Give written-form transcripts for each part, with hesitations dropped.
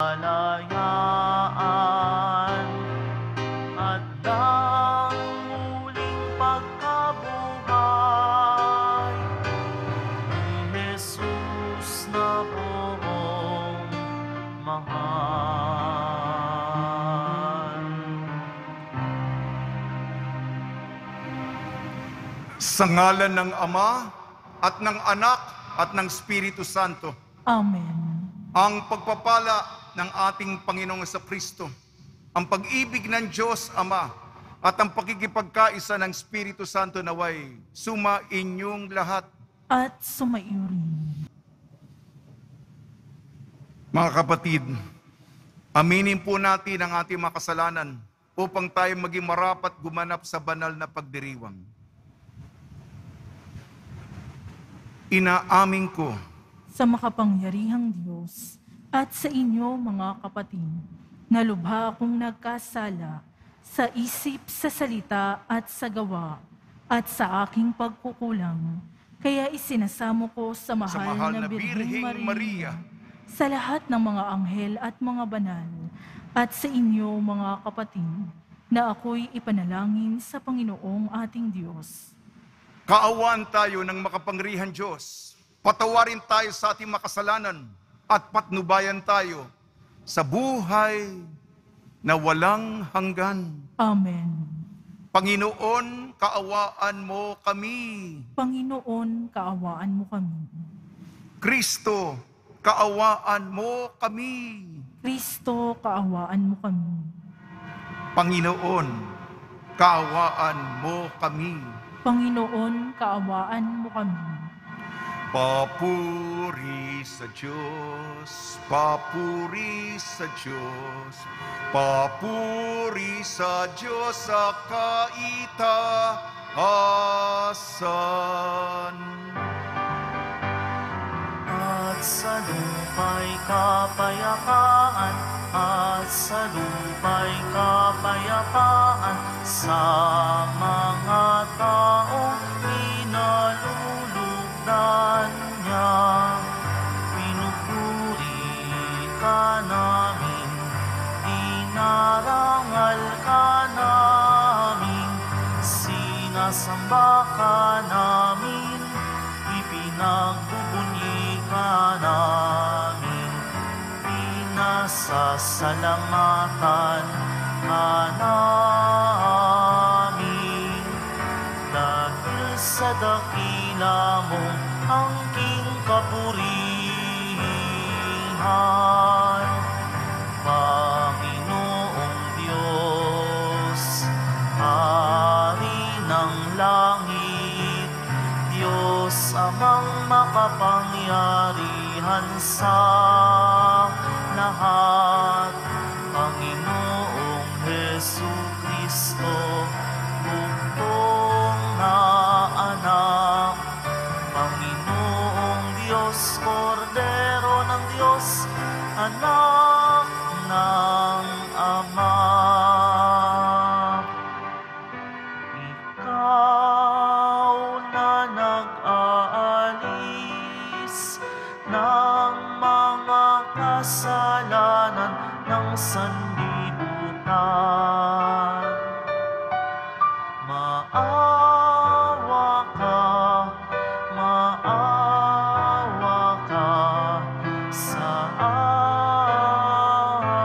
kalayaan at ng muling pagkabuhay ni Jesus na buong mahal. Sa ngalan ng Ama at ng Anak at ng Espiritu Santo. Amen. Ang pagpapala ng ating Panginoong Kristo, ang pag-ibig ng Diyos Ama, at ang pakikipagkaisa ng Espiritu Santo naway sumainyong lahat. At sumaiyo rin. Mga kapatid, aminin po natin ang ating mga kasalanan upang tayo maging marapat gumanap sa banal na pagdiriwang. Inaamin ko Sa makapangyarihang Diyos at sa inyo mga kapatid, na lubha akong nagkasala sa isip, sa salita at sa gawa at sa aking pagkukulang. Kaya isinasamo ko sa mahal na Birheng Maria, sa lahat ng mga anghel at mga banal, at sa inyo mga kapatid, na ako'y ipanalangin sa Panginoong ating Diyos. kaawaan tayo ng makapangyarihang Diyos. Patawarin tayo sa ating makasalanan at patnubayan tayo sa buhay na walang hanggan. Amen. Panginoon, kaawaan mo kami. Panginoon, kaawaan mo kami. Kristo, kaawaan mo kami. Kristo, kaawaan mo kami. Panginoon, kaawaan mo kami. Panginoon, kaawaan mo kami. Papuri sa Diyos, papuri sa Diyos, papuri sa Diyos sa kaitaasan. At sa lupa'y kapayapaan, at sa lupa'y kapayapaan, sa mga taong pinalulugdan niya. Pinupuri ka namin, inarangal ka namin, sinasamba ka namin, ipinagbubunyi ka namin, pinasasalamatan ka namin. Dahil sa dakila mo angking kapurihan, Panginoong Diyos, Hari ng langit, Diyos amang makapangyarihan sa lahat, Panginoong Jesucristo, buktong na anak, Panginoong Diyos, Kordero ng Diyos, anak ng Ama. Ikaw na nag-aalis ng mga kasalanan ng sanlibutan. Maawa ka sa amin.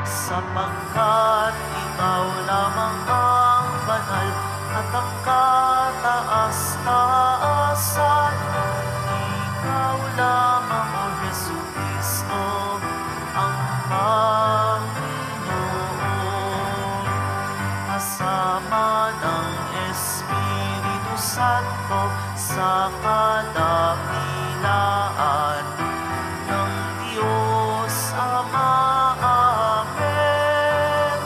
Sapagkat ikaw lamang ang banal at ang kataas-taasan, ikaw lamang, O Jesucristo, ang Panginoon. Kasama ng Espiritu Santo sa kadakilaan ng Diyos Ama. Amen.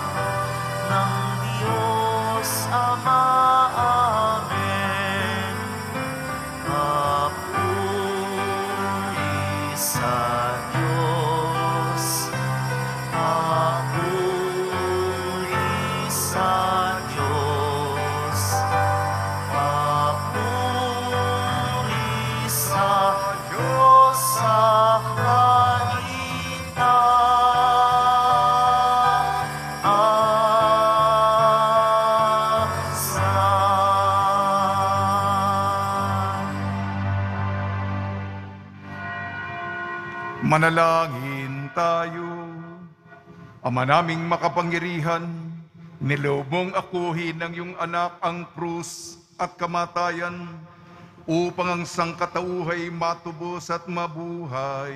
Ng Diyos Ama. Amen. Papuri sa Diyos. Papuri sa Diyos. Papuri sa Diyos sa Manalangin tayo. Ama naming makapangyarihan, niloob mong akuhin ng iyong anak ang krus at kamatayan upang ang sangkatauhay matubos at mabuhay.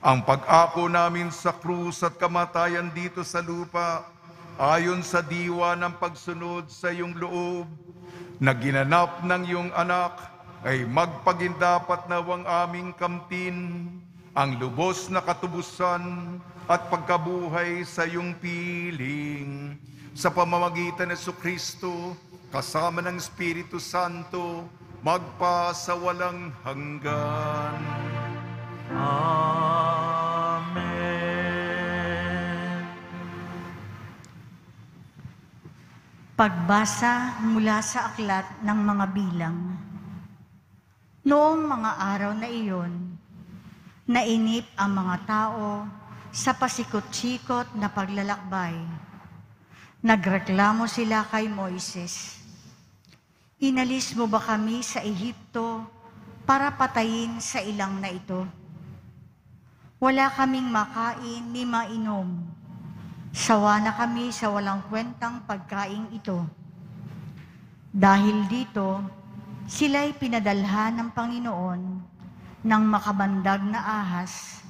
Ang pag-ako namin sa krus at kamatayan dito sa lupa, ayon sa diwa ng pagsunod sa iyong loob, na ginanap ng iyong anak, ay magpagindapat nawang aming kamtin ang lubos na katubusan at pagkabuhay sa iyong piling. Sa pamamagitan ng Jesucristo, kasama ng Espiritu Santo, magpa sa walang hanggan. Amen. Pagbasa mula sa aklat ng mga bilang. Noong mga araw na iyon, nainip ang mga tao sa pasikot-sikot na paglalakbay. Nagreklamo sila kay Moises, "Inalis mo ba kami sa Ehipto para patayin sa ilang na ito? Wala kaming makain ni mainom. Sawa na kami sa walang kwentang pagkain ito." Dahil dito, sila'y pinadalhan ng Panginoon ng makabandag na ahas,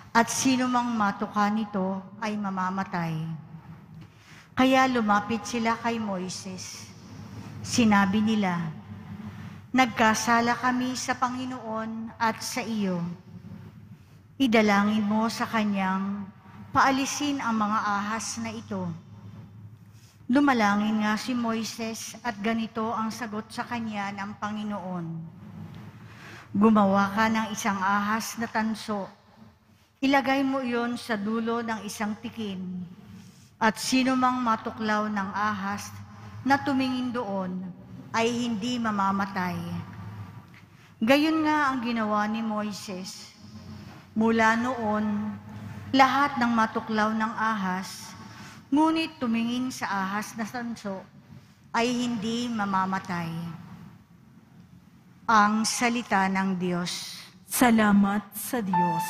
at sino mang matuka nito ay mamamatay. Kaya lumapit sila kay Moises. Sinabi nila, "Nagkasala kami sa Panginoon at sa iyo. Idalangin mo sa kanyang paalisin ang mga ahas na ito." Lumalangin nga si Moises at ganito ang sagot sa kanya ng Panginoon, "Gumawa ka ng isang ahas na tanso. Ilagay mo iyon sa dulo ng isang tikin, at sino mang matuklaw ng ahas na tumingin doon ay hindi mamamatay." Gayon nga ang ginawa ni Moises. Mula noon, lahat ng matuklaw ng ahas, ngunit tumingin sa ahas na tanso, ay hindi mamamatay. Ang salita ng Diyos. Salamat sa Diyos.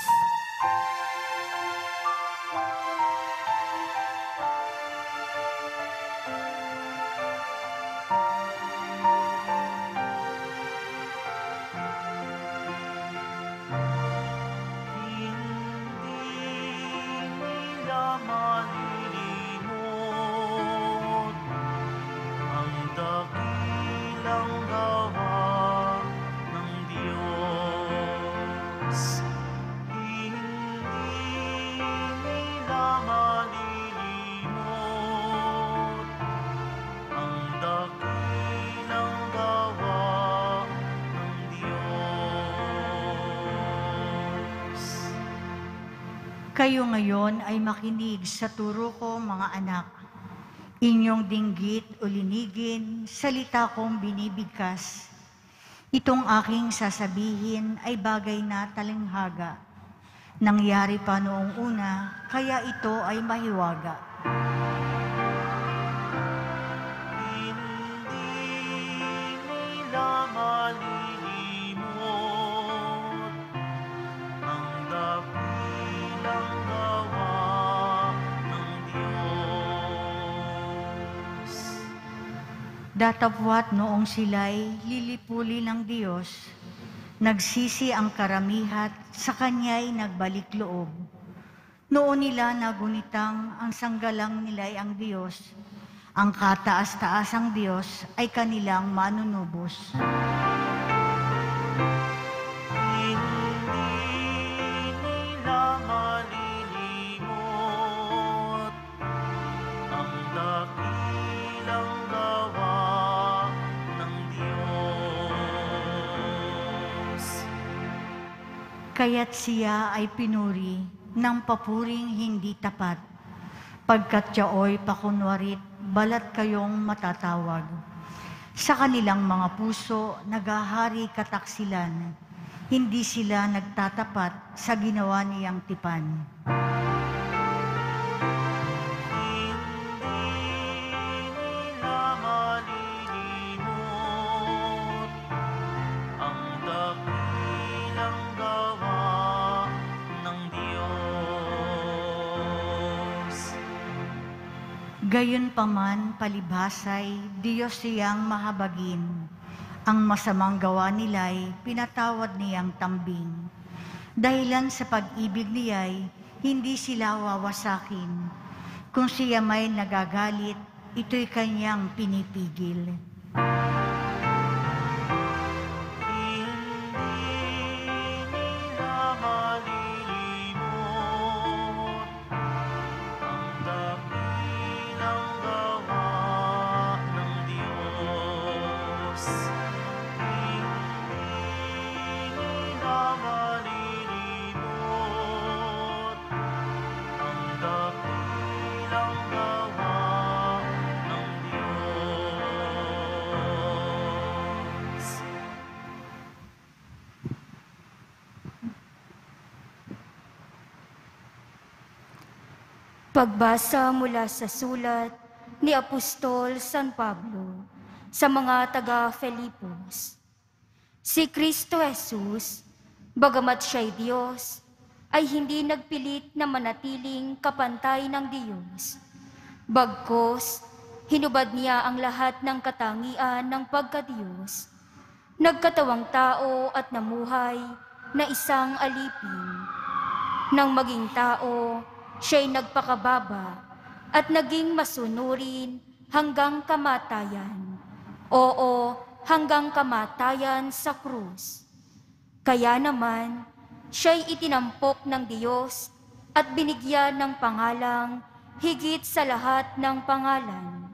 Kayo ngayon ay makinig sa turo ko, mga anak. Inyong dinggit o linigin, salita kong binibigkas. Itong aking sasabihin ay bagay na talinghaga. Nangyari pa noong una, kaya ito ay mahiwaga. Hindi nila malilimot ang dakilang gawa ng Diyos. Datapwat noong sila'y lilipuli ng Diyos, Nagsisi ang karamihat, sa kanya'y nagbalik loob. Noon nila nagunitang ang sanggalang nila'y ang Diyos, ang kataas-taasang Diyos ay kanilang manunubos. Hindi nila malilimot ang dakilang gawa ng Diyos. Kaya't siya ay pinuri ng papuring hindi tapat, pagkat siyaoy pakunwarit, balat kayong matatawag. Sa kanilang mga puso, naghahari kataksilan, hindi sila nagtatapat sa ginawa niyang tipan. Hindi nila malilimot ang dakilang gawa ng Diyos. Gayunpaman palibhasay, Diyos siyang mahabagin. Ang masamang gawa nila'y pinatawad niyang tambing. Dahilan sa pag-ibig niya'y hindi sila wawasakin. Kung siya may nagagalit, ito'y kanyang pinipigil. Hindi nila malilimot ang dakilang gawa ng Diyos. Hindi nila malilimot ang dakilang gawa ng Diyos. Pagbasa mula sa sulat ni Apostol San Pablo sa mga taga-Filipos. Si Kristo Jesus, bagamat siya'y Diyos, ay hindi nagpilit na manatiling kapantay ng Diyos. Bagkus, hinubad niya ang lahat ng katangian ng pagka-Diyos. Nagkatawang tao at namuhay na isang alipin. Nang maging tao, siya'y nagpakababa at naging masunurin hanggang kamatayan. Oo, hanggang kamatayan sa krus. Kaya naman, siya'y itinampok ng Diyos at binigyan ng pangalang higit sa lahat ng pangalan.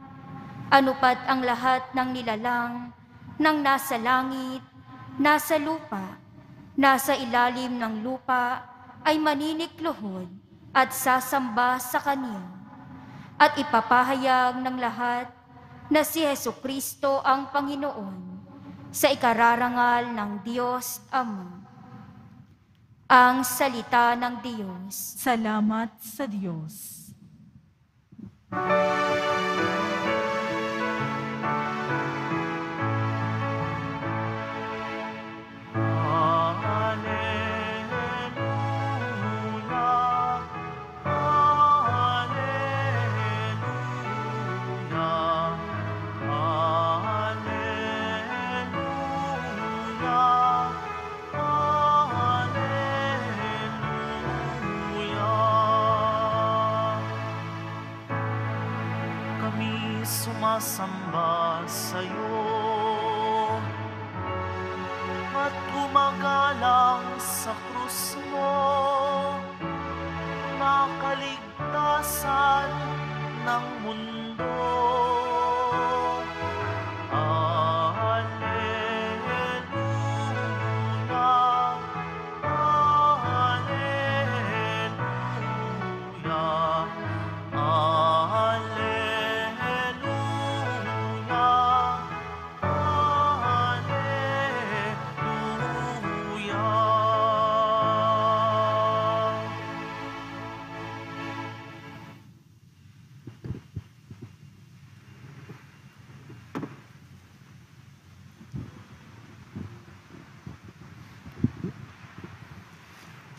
Anupat ang lahat ng nilalang ng nasa langit, nasa lupa, nasa ilalim ng lupa ay maninikluhod at sasamba sa Kanya, at ipapahayag ng lahat na si Hesukristo ang Panginoon sa ikararangal ng Diyos Ama. Ang salita ng Diyos. Salamat sa Diyos. Sumasamba sa'yo at gumagalang sa krus mo, makaligtasan ng mundo. Alleluia, alleluia,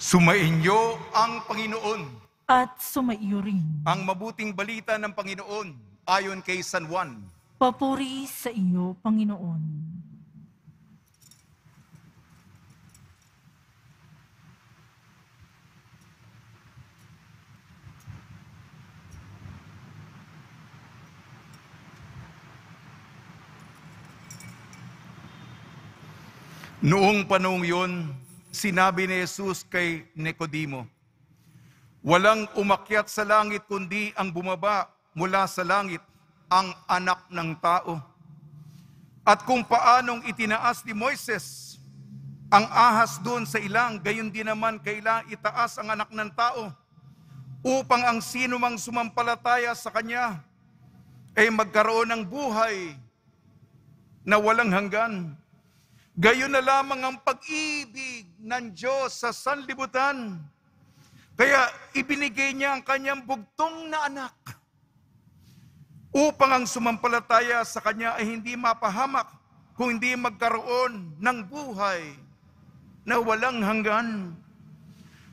Sumainyo ang Panginoon. At sumaiyo rin. Ang mabuting balita ng Panginoon ayon kay San Juan. Papuri sa iyo, Panginoon. Noong panahon yun, sinabi ni Jesus kay Nicodemo, walang umakyat sa langit kundi ang bumaba mula sa langit, ang anak ng tao. At kung paanong itinaas ni Moises ang ahas doon sa ilang, gayon din naman kailangan itaas ang anak ng tao, upang ang sino mang sumampalataya sa kanya ay magkaroon ng buhay na walang hanggan. Gayon na lamang ang pag-ibig ng Diyos sa sanlibutan. Kaya ibinigay niya ang kanyang bugtong na anak upang ang sumampalataya sa kanya ay hindi mapahamak, kung hindi magkaroon ng buhay na walang hanggan.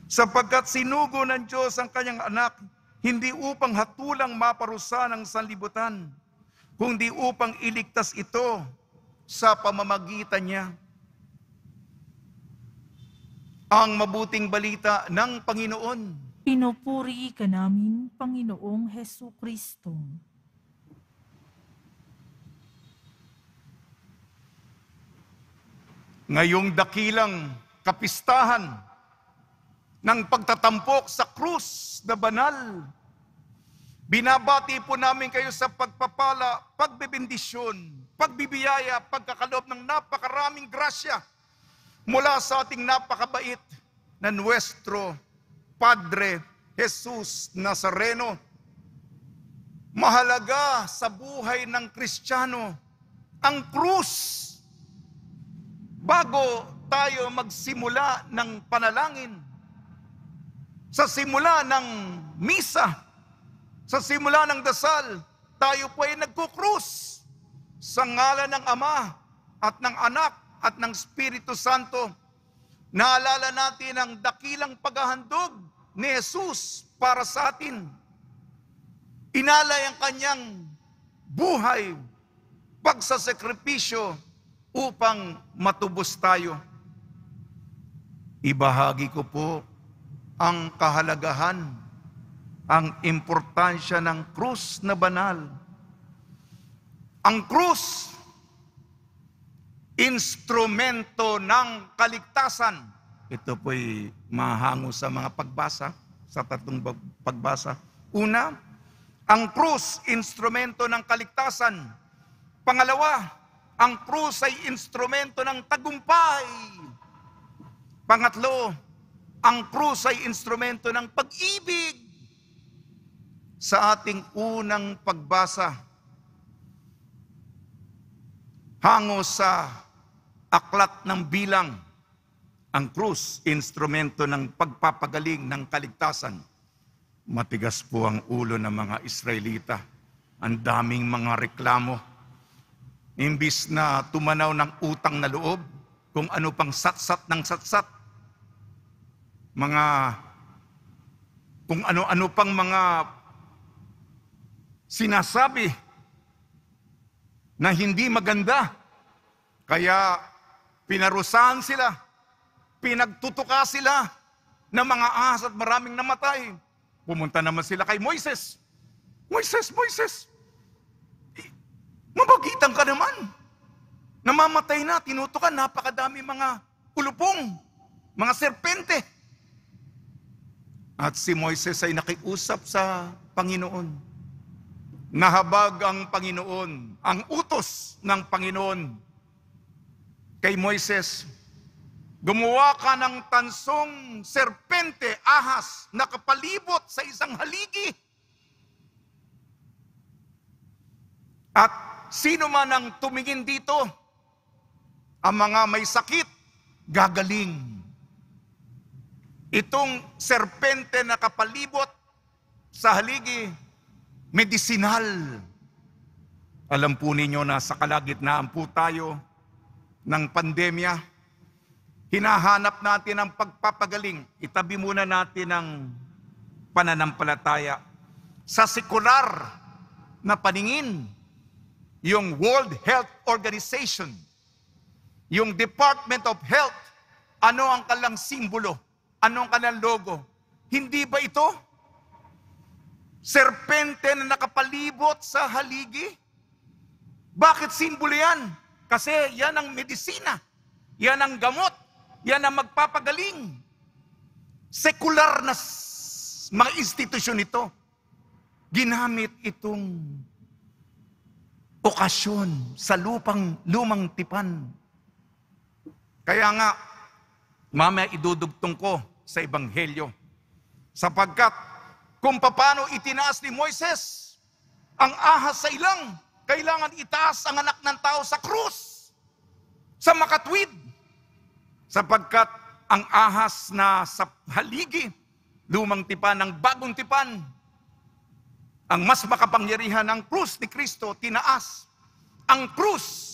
Sapagkat sinugo ng Diyos ang kanyang anak, hindi upang hatulang maparusa ng sanlibutan, kundi upang iligtas ito sa pamamagitan niya. Ang mabuting balita ng Panginoon. Pinupuri ka namin, Panginoong Hesu Kristo. Ngayong dakilang kapistahan ng pagtatampok sa krus na banal, binabati po namin kayo sa pagpapala, pagbibindisyon, pagbibiyaya, pagkakaloob ng napakaraming grasya mula sa ating napakabait na Nuestro Padre Jesus Nazareno. Mahalaga sa buhay ng Kristiyano ang krus. Bago tayo magsimula ng panalangin, sa simula ng misa, sa simula ng dasal, tayo po ay nagkukrus sa ngalan ng Ama at ng Anak at ng Espiritu Santo. Naalala natin ang dakilang paghahandog ni Jesus para sa atin. Inalay ang kanyang buhay, pagsasakripisyo upang matubos tayo. Ibahagi ko po ang kahalagahan, ang importansya ng krus na banal. Ang krus, instrumento ng kaligtasan. Ito po'y mahango sa mga pagbasa, sa tatlong pagbasa. Una, ang krus, instrumento ng kaligtasan. Pangalawa, ang krus ay instrumento ng tagumpay. Pangatlo, ang krus ay instrumento ng pag-ibig. Sa ating unang pagbasa, hango sa aklat ng Bilang, ang krus, instrumento ng pagpapagaling ng kaligtasan. Matigas po ang ulo ng mga Israelita. Ang daming mga reklamo. Imbis na tumanaw ng utang na loob, kung ano pang satsat ng satsat, kung ano-ano pang mga sinasabi na hindi maganda. Kaya pinarusahan sila, pinagtutuka sila ng mga ahas at maraming namatay. Pumunta naman sila kay Moises. Moises, mabagitan ka naman. Namamatay na, tinutukan, napakadami mga ulupong, mga serpente. At si Moises ay nakiusap sa Panginoon. Nahabag ang Panginoon, ang utos ng Panginoon kay Moises. Gumawa ka ng tansong serpente, ahas, nakapalibot sa isang haligi. At sino man ang tumingin dito, ang mga may sakit, gagaling. Itong serpente na kapalibot sa haligi, medisinal. Alam po ninyo na sa kalagitnaan po tayo ng pandemya, hinahanap natin ang pagpapagaling. Itabi muna natin ang pananampalataya. Sa sekular na paningin, yung World Health Organization, yung Department of Health, ano ang kanilang simbolo? Ano ang kanilang logo? Hindi ba ito serpente na nakapalibot sa haligi? Bakit simbolo yan? Kasi yan ang medisina. yan ang gamot, yan ang magpapagaling. Sekular na mga institusyon ito, ginamit itong okasyon sa lumang tipan. Kaya nga, mamaya idudugtong ko sa Ebanghelyo. Sapagkat kung paano itinaas ni Moises ang ahas sa ilang, kailangan itaas ang anak ng tao sa krus, sa makatwid. Sapagkat ang ahas na sa haligi, lumang tipan ng bagong tipan, ang mas makapangyarihan ng krus ni Kristo, tinaas. Ang krus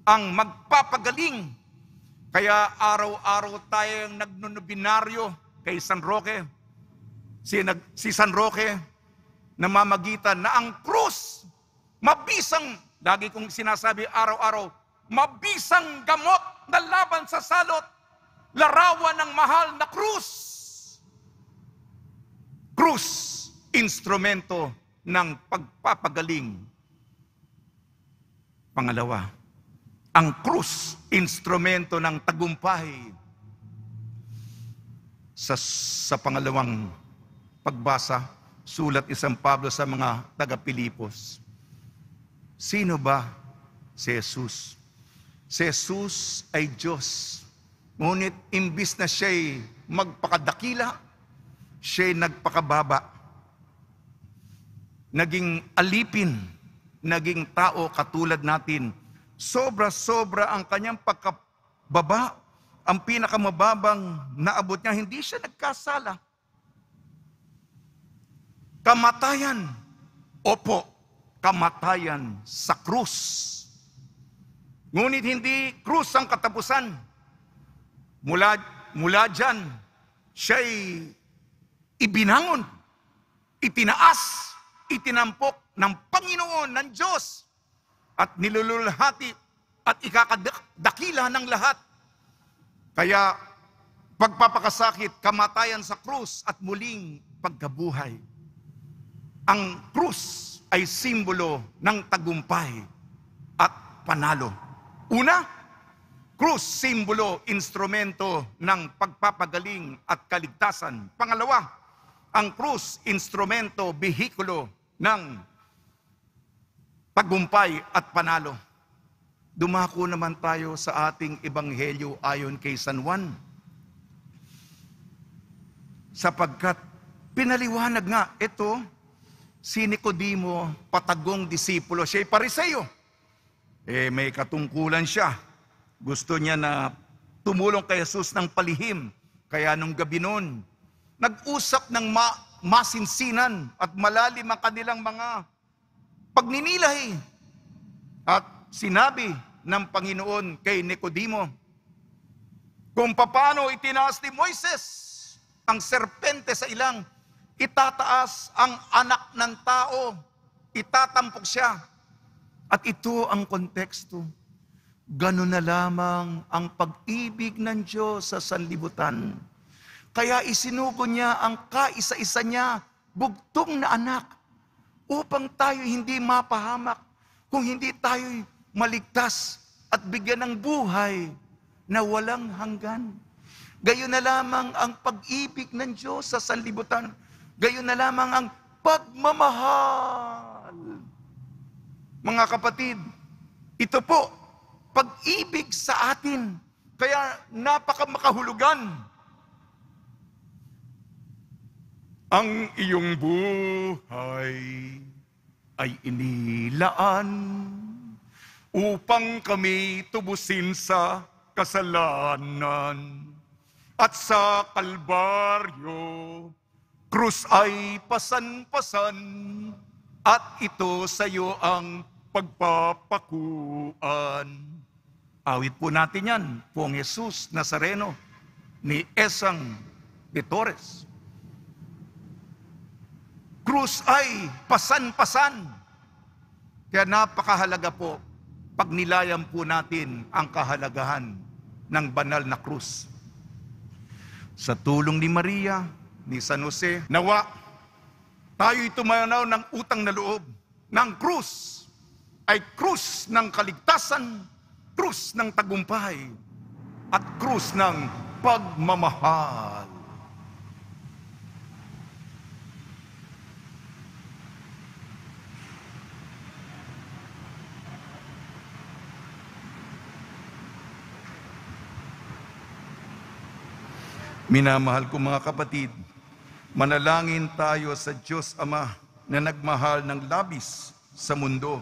ang magpapagaling. Kaya araw-araw tayong nagnunubinaryo kay San Roque. Si San Roque, namamagitan na ang krus, mabisang, lagi kong sinasabi araw-araw, mabisang gamot na laban sa salot, larawan ng mahal na krus. Krus, instrumento ng pagpapagaling. Pangalawa, ang krus, instrumento ng tagumpay. Sa pangalawang pagbasa, sulat ni San Pablo sa mga taga-Pilipos. Sino ba si Jesus? Si Jesus ay Diyos. Ngunit imbis na siya'y magpakadakila, siya'y nagpakababa. Naging alipin, naging tao katulad natin. Sobra-sobra ang kanyang pagkababa, ang pinakamababang naabot niya, hindi siya nagkasala. Kamatayan, opo, kamatayan sa krus. Ngunit hindi krus ang katapusan. Mula dyan, siya'y ibinangon, itinaas, itinampok ng Panginoon, ng Diyos, at nilululhati at ikakadakila ng lahat. Kaya pagpapakasakit, kamatayan sa krus at muling pagkabuhay. Ang krus ay simbolo ng tagumpay at panalo. Una, krus, simbolo, instrumento ng pagpapagaling at kaligtasan. Pangalawa, ang krus, instrumento, behikulo ng tagumpay at panalo. Dumako naman tayo sa ating ebanghelyo ayon kay San Juan. Sapagkat pinaliwanag nga, ito, si Nicodemo, patagong disipulo, siya'y Pariseo. May katungkulan siya. Gusto niya na tumulong kay Jesus ng palihim. Kaya nung gabi noon, nag-usap ng masinsinan at malalim ang kanilang mga pagninilay. At sinabi ng Panginoon kay Nicodemo, kung paano itinaas ni Moises ang serpente sa ilang, itataas ang anak ng tao, itatampok siya. At ito ang konteksto. Ganun na lamang ang pag-ibig ng Diyos sa sanlibutan. Kaya isinugo niya ang kaisa-isa niya, bugtong na anak, upang tayo hindi mapahamak, kung hindi tayo maligtas at bigyan ng buhay na walang hanggan. Gayon na lamang ang pag-ibig ng Diyos sa sanlibutan. Gayon na lamang ang pagmamahal. Mga kapatid, ito po, pag-ibig sa atin. Kaya napakamakahulugan. Ang iyong buhay ay inilaan upang kami tubusin sa kasalanan. At sa Kalbaryo, krus ay pasan-pasan, at ito sa iyo ang pagpapakuan. Awit po natin yan, Poong Jesus Nazareno, ni Esang de Torres. Krus ay pasan-pasan. Kaya napakahalaga po, pag nilayan po natin ang kahalagahan ng banal na krus. Sa tulong ni Maria, ni San Jose, nawa, tayo'y tumanaw ng utang na loob ng krus, ay krus ng kaligtasan, krus ng tagumpay. at krus ng pagmamahal. Minamahal ko mga kapatid, manalangin tayo sa Diyos Ama na nagmahal ng labis sa mundo,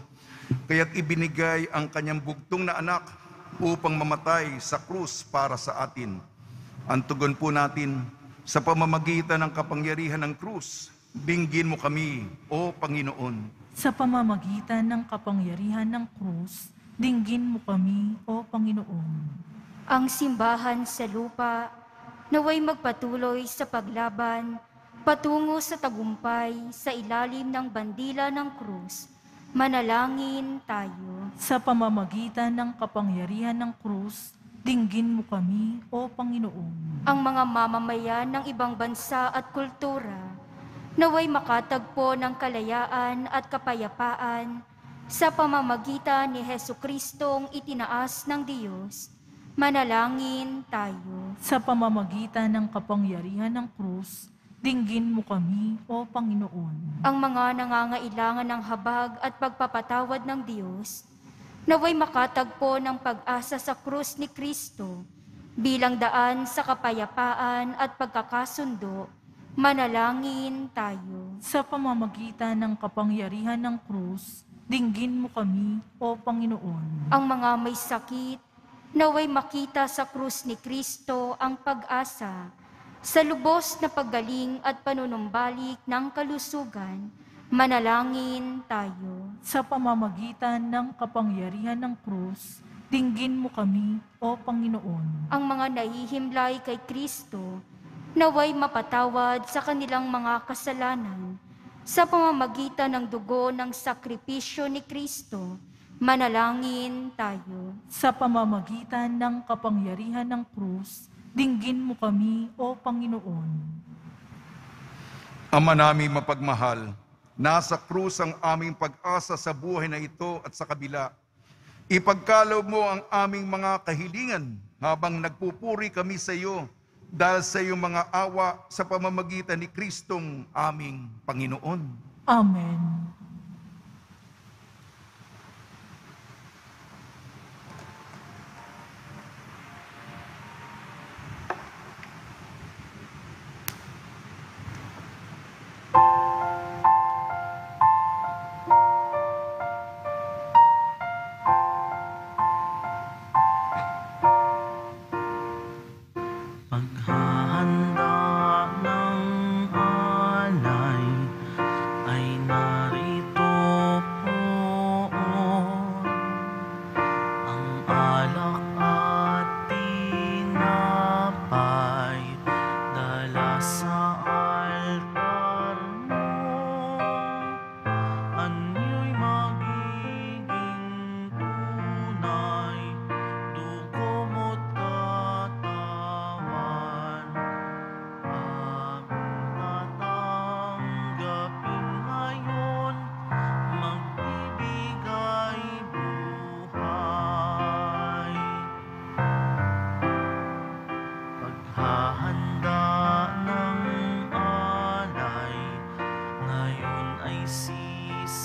kaya't ibinigay ang kanyang bugtong na anak upang mamatay sa krus para sa atin. Ang tugon po natin, sa pamamagitan ng kapangyarihan ng krus, dinggin mo kami, O Panginoon. Sa pamamagitan ng kapangyarihan ng krus, dinggin mo kami, O Panginoon. Ang simbahan sa lupa, naway magpatuloy sa paglaban, patungo sa tagumpay sa ilalim ng bandila ng krus. Manalangin tayo. Sa pamamagitan ng kapangyarihan ng krus, dinggin mo kami, O Panginoon. Ang mga mamamayan ng ibang bansa at kultura, naway makatagpo ng kalayaan at kapayapaan sa pamamagitan ni Jesucristong itinaas ng Diyos. Manalangin tayo. Sa pamamagitan ng kapangyarihan ng krus, dinggin mo kami, O Panginoon. Ang mga nangangailangan ng habag at pagpapatawad ng Diyos, naway makatagpo ng pag-asa sa krus ni Kristo bilang daan sa kapayapaan at pagkakasundo. Manalangin tayo. Sa pamamagitan ng kapangyarihan ng krus, dinggin mo kami, O Panginoon. Ang mga may sakit, naway makita sa krus ni Kristo ang pag-asa sa lubos na paggaling at panunumbalik ng kalusugan. Manalangin tayo. Sa pamamagitan ng kapangyarihan ng krus, dinggin mo kami, O Panginoon. Ang mga nahihimlay kay Kristo, naway mapatawad sa kanilang mga kasalanan sa pamamagitan ng dugo ng sakripisyo ni Kristo. Manalangin tayo. Sa pamamagitan ng kapangyarihan ng krus, dinggin mo kami, O Panginoon. Ama naming mapagmahal, nasa krus ang aming pag-asa sa buhay na ito at sa kabila. Ipagkaloob mo ang aming mga kahilingan habang nagpupuri kami sa iyo dahil sa iyong mga awa sa pamamagitan ni Kristong aming Panginoon. Amen. Paghahanda ng alay ay narito po ang alak at tinapay dala sa altar mo. Anyo'y magiging tunay, dugo mo't katawan. Tatanggapin ngayon, magbibigay buhay. Paghahanda ng alay, ngayon ay sisimlan.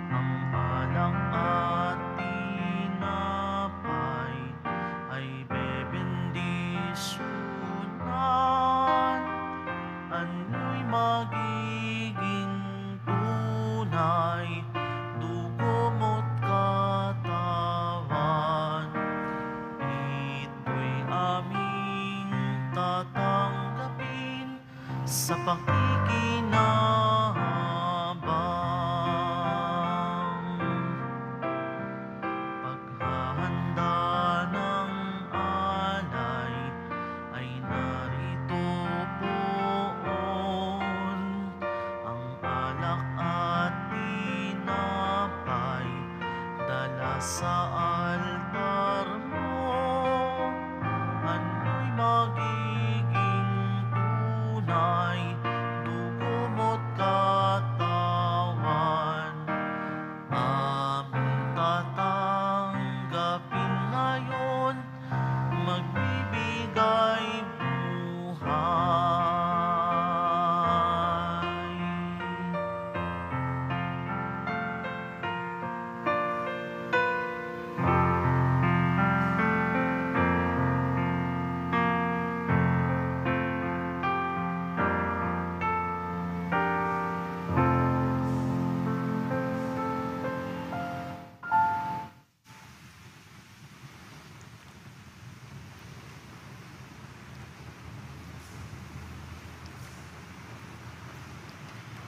Ang alak at tinapay ay bebendisyonan. Ano'y magiging tunay, dugo mo't katawan. Ito'y aming tatanggapin sa pakikinabang. Paghahanda ng alay ay narito poon. Ang alak at tinapay dala sa altar mo. Ano'y magiging tunay, dugo mo't katawan. Aming tatanggapin nagbibigay buhay.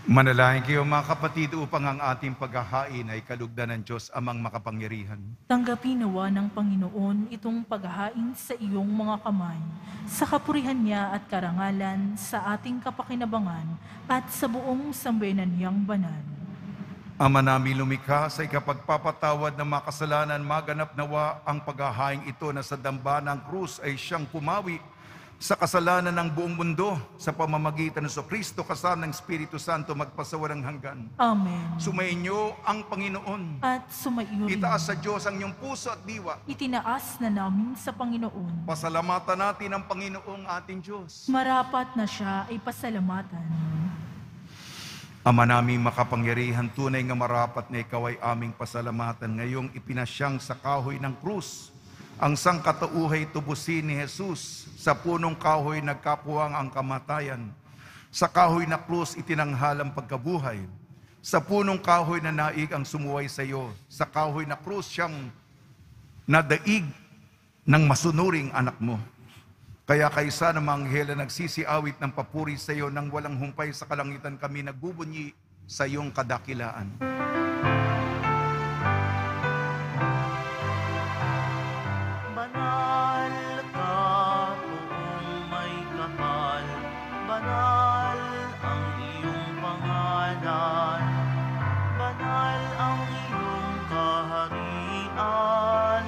Manalangin kayo mga kapatid upang ang ating paghahain ay kalugdan ng Diyos amang makapangyarihan. Tanggapin nawa ng Panginoon itong paghahain sa iyong mga kamay, sa kapurihan niya at karangalan, sa ating kapakinabangan, at sa buong sambayanan niyang banal. Ama namin lumikha, sa ikapagpapatawad ng mga kasalanan, maganap nawa ang paghahain ito na sa damba ng krus ay siyang pumawi sa kasalanan ng buong mundo sa pamamagitan ng Kristo kasama ng Espiritu Santo magpasawalang hanggan. Amen. Sumainyo ang Panginoon. At sumaiyo rin. Itaas sa Diyos ang inyong puso at diwa. Itinaas na namin sa Panginoon. Pasalamatan natin ang Panginoong ating Diyos. Marapat na siya ay pasalamatan. Ama naming makapangyarihan, tunay nga marapat na ikaw ay aming pasalamatan. Ngayong ipinasyang sa kahoy ng krus, ang sangkatauhay tubusin ni Jesus. Sa punong kahoy nagkapuwang ang kamatayan. Sa kahoy na krus itinanghalang pagkabuhay. Sa punong kahoy na naig ang sumuway sa iyo. Sa kahoy na krus siyang nadaig ng masunuring anak mo. Kaya kaysa ng mga anghel na nagsisiawit ng papuri sa iyo nang walang humpay sa kalangitan, kami nagbubunyi sa iyong kadakilaan. Banal ka, poong may kapal, banal ang iyong pangalan, banal ang iyong kaharian,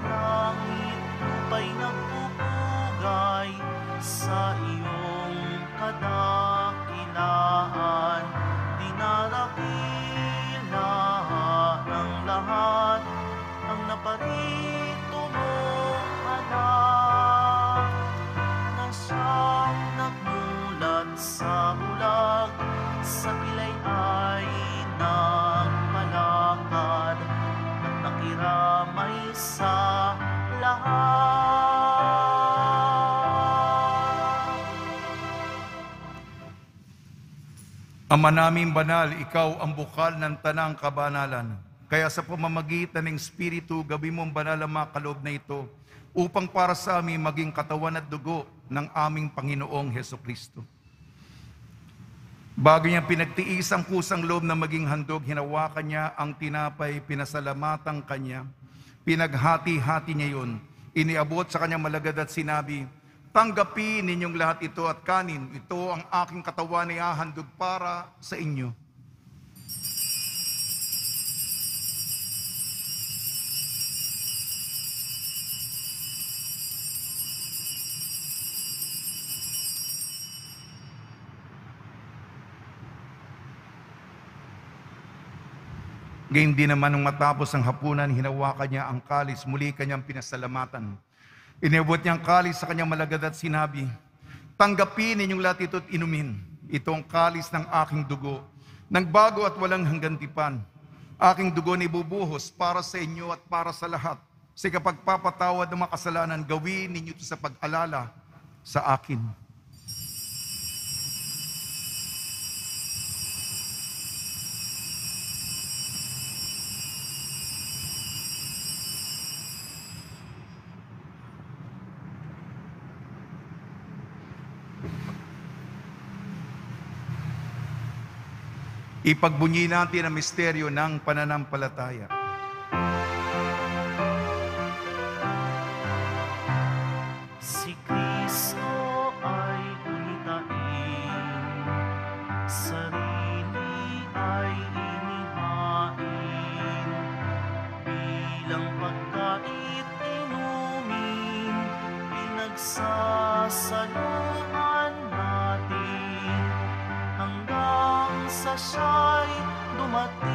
langit lupa'y nagpupugay sa iyong kadakilaan, dinadakila ng lahat ang naparito mong anak, na siyang nagmulat sa bulag, sa pilay ay nagpalakad, at nakiramay sa lahat. Ama naming banal, ikaw ang bukal ng tanang kabanalan. Kaya sa pamamagitan ng Espiritu, gawin mong banal ang mga kaloob na ito upang para sa amin maging katawan at dugo ng aming Panginoong Hesukristo. Bago niya pinagtiis ang kusang loob na maging handog, hinawakan niya ang tinapay, pinasalamatan kanya, pinaghati-hati niya yun, iniabot sa kanyang malagad at sinabi, "Tanggapin ninyong lahat ito at kanin, ito ang aking katawan na ihahandog para sa inyo." Gayun din naman nung matapos ang hapunan, hinawakan niya ang kalis, muli kanyang pinasalamatan. Inabot niya ang kalis sa kanyang malagad at sinabi, "Tanggapin ninyong lahat ito at inumin. Ito ang kalis ng aking dugo, nagbago at walang hanggan tipan. Aking dugo na ibubuhos para sa inyo at para sa lahat. Sa kapagpapatawad ng mga kasalanan, gawin ninyo ito sa pag-alala sa akin." Ipagbunyi natin ang misteryo ng pananampalataya. Si Kristo ay gulitain, sarili ay inihain, bilang pagkait inumin, pinagsasaluhan natin, hanggang sa siya'y dumating.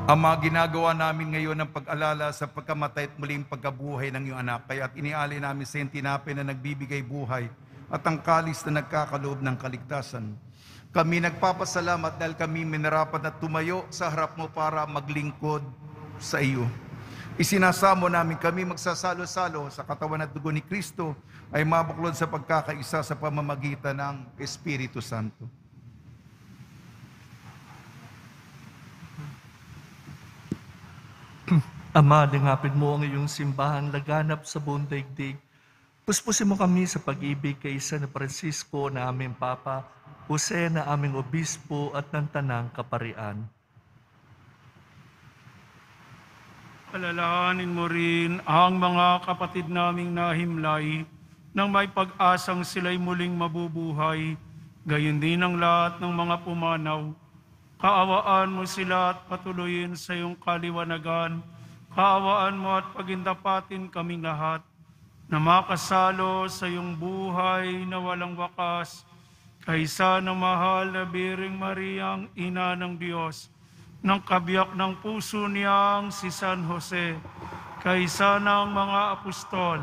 Ama, ginagawa namin ngayon ang pag-alala sa pagkamatay at muling pagkabuhay ng iyong anak. Kaya't inialay namin sa iyong tinapay na nagbibigay buhay at ang kalis na nagkakaloob ng kaligtasan. Kami nagpapasalamat dahil kami minarapat na tumayo sa harap mo para maglingkod sa iyo. Isinasamo namin kami magsasalo-salo sa katawan at dugo ni Kristo ay mabuklod sa pagkakaisa sa pamamagitan ng Espiritu Santo. Ama, lingapin mo ang iyong simbahan laganap sa buong daigdig. Puspusin mo kami sa pag-ibig kay San Francisco na aming Papa, Jose na aming Obispo at ng Tanang Kaparian. Alalahanin mo rin ang mga kapatid naming nahimlay nang may pag-asang sila'y muling mabubuhay, gayon din ang lahat ng mga pumanaw. Kaawaan mo sila at patuloyin sa iyong kaliwanagan. Kaawaan mo at pagindapatin kaming lahat na makasalo sa iyong buhay na walang wakas, kaysa ng mahal na Biring Mariang Ina ng Diyos, ng kabiyak ng puso niyang si San Jose, kaysa ng mga apostol,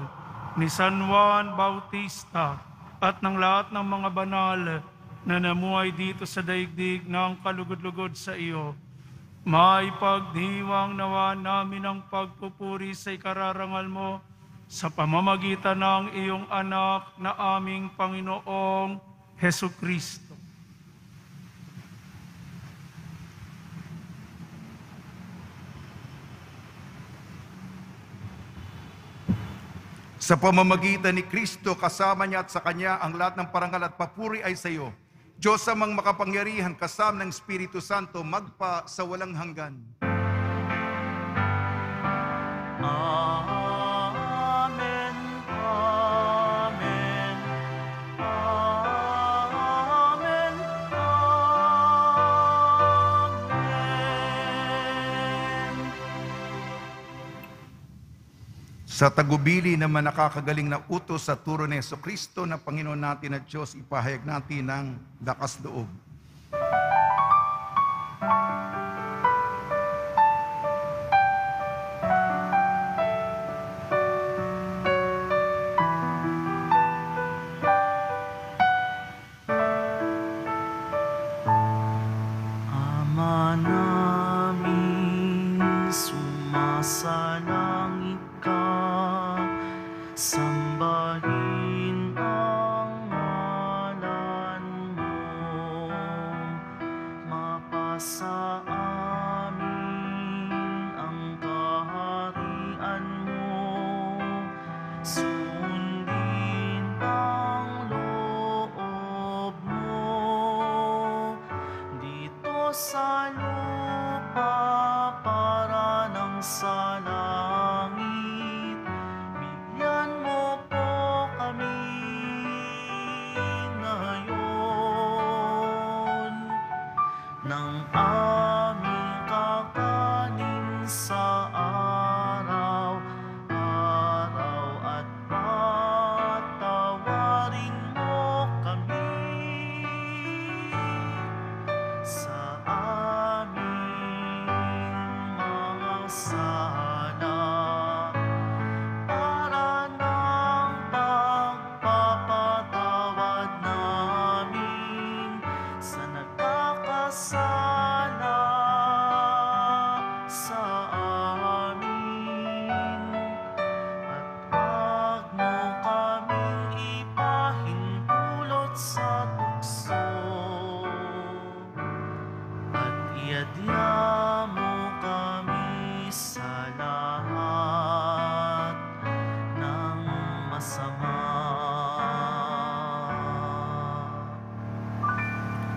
ni San Juan Bautista, at ng lahat ng mga banal na namuhay dito sa daigdig ng kalugod-lugod sa iyo. May pagdiwang nawa namin ang pagpupuri sa ikararangal mo sa pamamagitan ng iyong anak na aming Panginoong Hesukristo. Sa pamamagitan ni Kristo, kasama niya at sa Kanya, ang lahat ng parangal at papuri ay sa iyo. Diyos amang makapangyarihan, kasama ng Espiritu Santo, magpa sa walang hanggan. Amen, amen, amen, amen. Sa tagubili naman nakakagaling na utos sa turo ni Jesucristo na Panginoon natin at Diyos, ipahayag natin ng lakas loob. Ama namin, sumasalangit ka, sambahin ang ngalan mo, mapasa amin ang kaharian mo, sundin ang loob mo, dito sa lupa para ng sa langit. Bigyan mo po kami ngayon ng aming kakanin sa araw-araw, at patawarin mo kami sa aming mga sala, para ng pagpapatawad namin sa nagkakasala sa amin. At huwag mo kaming ipahintulot sa tukso, at iadya mo kami sa lahat ng masama.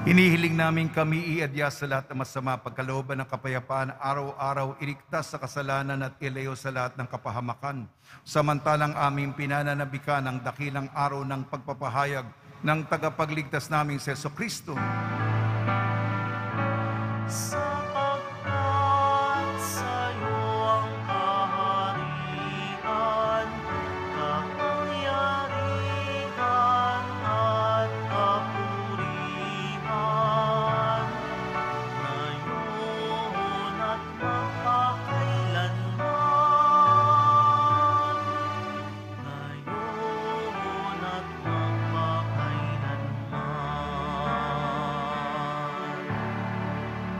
Hinihiling namin kami iadya sa lahat ng masama, pagkalooban ng kapayapaan, araw-araw iligtas sa kasalanan at ilayo sa lahat ng kapahamakan. Samantalang aming pinananabikan ang dakilang araw ng pagpapahayag ng tagapagligtas naming si Jesucristo. Sapagkat sa'yo ang kaharian, kapangyarihan at kapurihan, ngayon at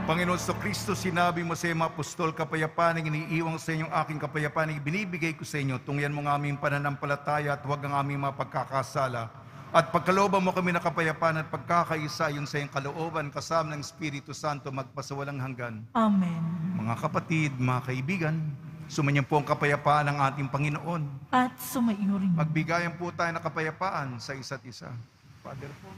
Panginoon sa Kristo, sinabi mo sa mga apostol, kapayapaan ang iniiwang sa inyong aking kapayapaan ang binibigay ko sa inyo. Tungyan mo ang aming pananampalataya at huwag ang aming mga pagkakasala. At pagkalooban mo kami na kapayapaan at pagkakaisa yun sa iyong kalooban kasama ng Espiritu Santo magpasawalang hanggan. Amen. Mga kapatid, mga kaibigan, sumanyan po ang kapayapaan ng ating Panginoon. At sumaiyo rin. Magbigayan po tayo ng kapayapaan sa isa't isa. Father po.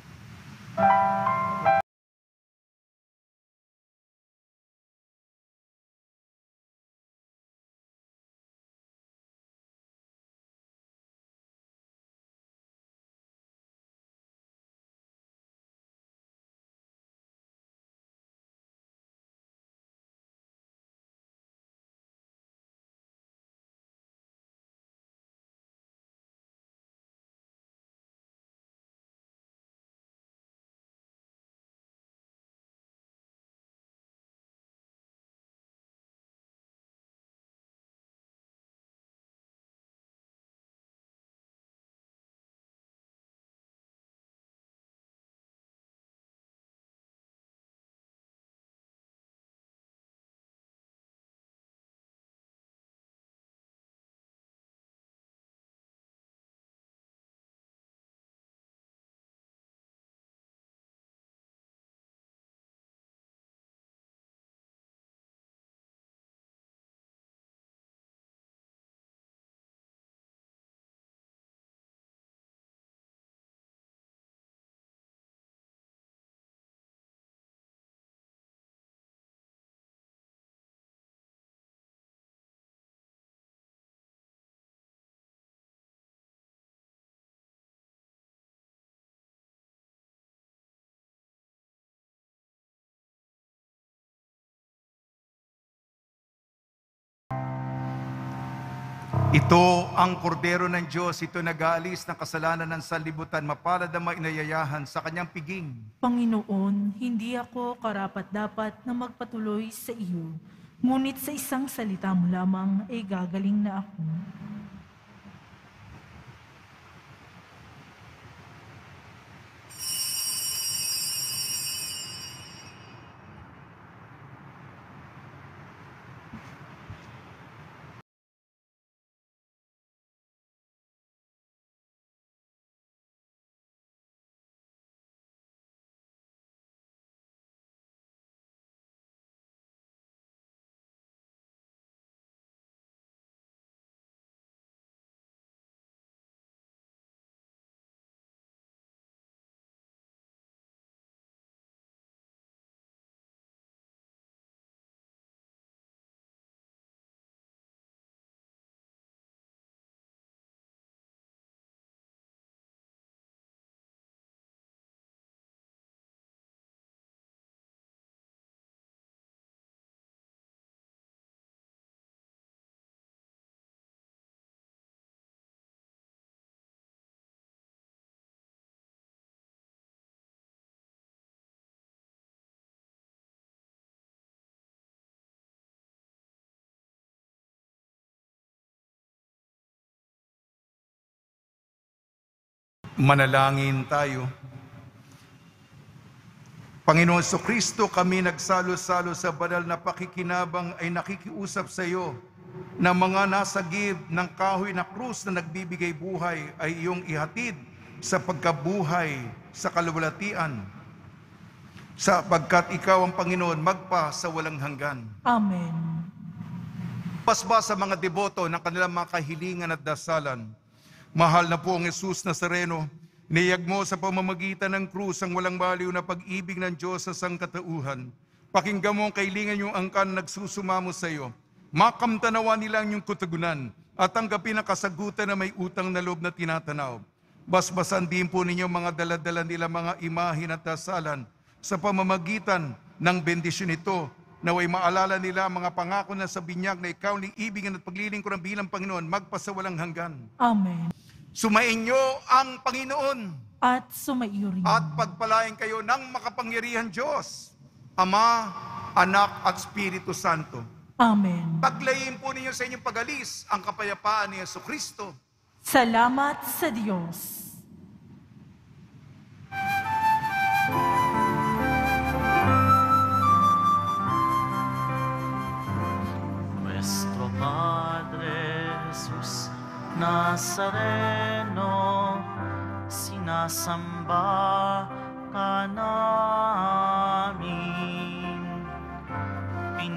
Ito ang kordero ng Diyos, ito nag-aalis ng kasalanan ng sanlibutan, mapalad ang mainayayahan sa kanyang piging. Panginoon, hindi ako karapat-dapat na magpatuloy sa iyo, ngunit sa isang salita mo lamang ay gagaling na ako. Manalangin tayo. Panginoon Kristo, kami nagsalo-salo sa banal na pakikinabang ay nakikiusap sa iyo na mga nasagip ng kahoy na krus na nagbibigay buhay ay iyong ihatid sa pagkabuhay sa kaluwalhatian, sapagkat ikaw ang Panginoon magpa sa walang hanggan. Amen. Pasba sa mga deboto ng kanilang mga kahilingan at dasalan. Mahal na po ang Jesus Nazareno, niyag mo sa pamamagitan ng krus ang walang baliw na pag-ibig ng Diyos sa sangkatauhan. Pakinggan mo ang kailingan yung angkan nagsusumamo sa iyo. Makamtanawa nila ang iyong kutagunan at tanggapin ang kasagutan na may utang na loob na tinatanaw. Basbasan din po ninyo mga daladala nila mga imahin at dasalan sa pamamagitan ng bendisyon ito, naway maalala nila mga pangako na sa binyag na ikaw ni ibigin at paglilingkuran bilang Panginoon magpasawalang hanggan. Amen. Sumainyo ang Panginoon At sumaiyo rin. at pagpalain kayo ng makapangyarihan Diyos, Ama, Anak at Espiritu Santo. Amen. Paglayin po ninyo sa inyong pag-alis ang kapayapaan ni Jesucristo. Salamat sa Diyos. Nazareno, sinasamba ka namin.